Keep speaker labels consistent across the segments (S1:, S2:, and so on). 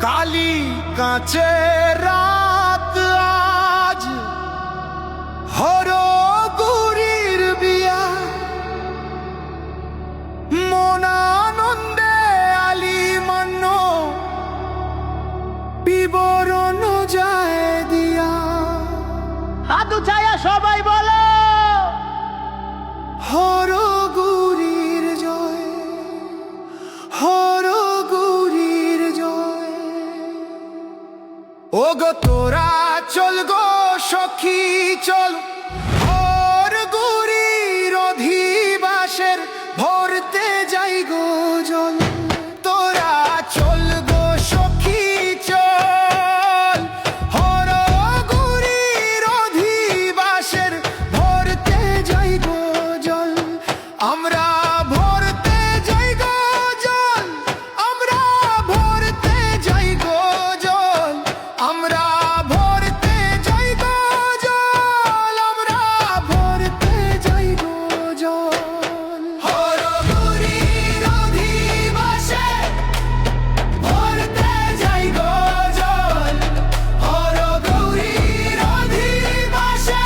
S1: কালি কাঁচে রাত আজ হরগুরির বিয়া মন আনন্দে আলি মান্য বিবরণ যায় দিয়া
S2: হাত উঠাইয়া সবাই বলো
S1: হরগুরির জয়, হরগুরির জয়। ও গো তোরা চল গো সখী চল, হরগুরির অধিবাসের ভরতে যাই গো জল। তোরা চল গো সখী চল, হরগুরির অধিবাসের ভরতে যাই গো জল। আমরা ভরতে যাই গো জল, আমরা ভরতে যাই গো জল, আমরা ভরতে যাই গো জল, আমরা ভরতে যাই গো জল। হরগুরির অধিবাসে ভরতে যাই গো জল, হরগুরির অধিবাসে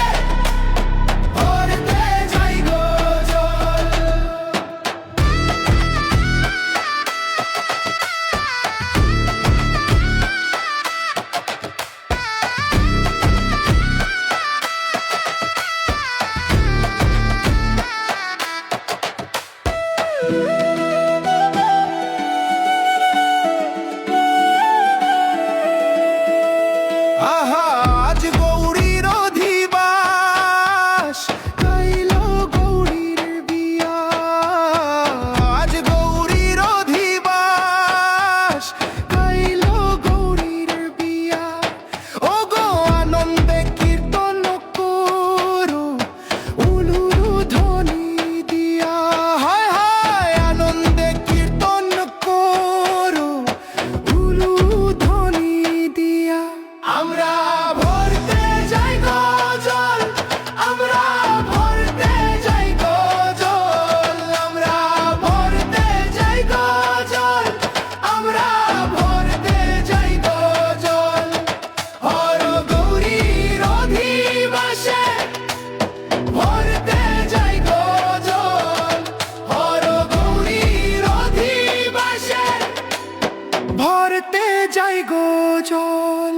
S1: ভরতে যাই গো জল। আহা আজ গৌরীর অধিবাস, কাইল গৌরীর বিয়া। আজ গৌরীর অধিবাস, কাইল গৌরীর বিয়া। ও গো আনন্দে কীর্তন করো উলুরু ধ্বনি দিয়া। হায় হায় আনন্দে কীর্তন করো উলুরু ধ্বনি দিয়া। আমরা ভরতে যাই গো জল, আমরা ভরতে যাই গো জল, আমরা ভরতে যাই গো জল, আমরা ভরতে যাই গো জল। হরগৌরীর অধিবাসে ভরতে যাই গো জল, হরগৌরীর অধিবাসে ভরতে যাই গো জল।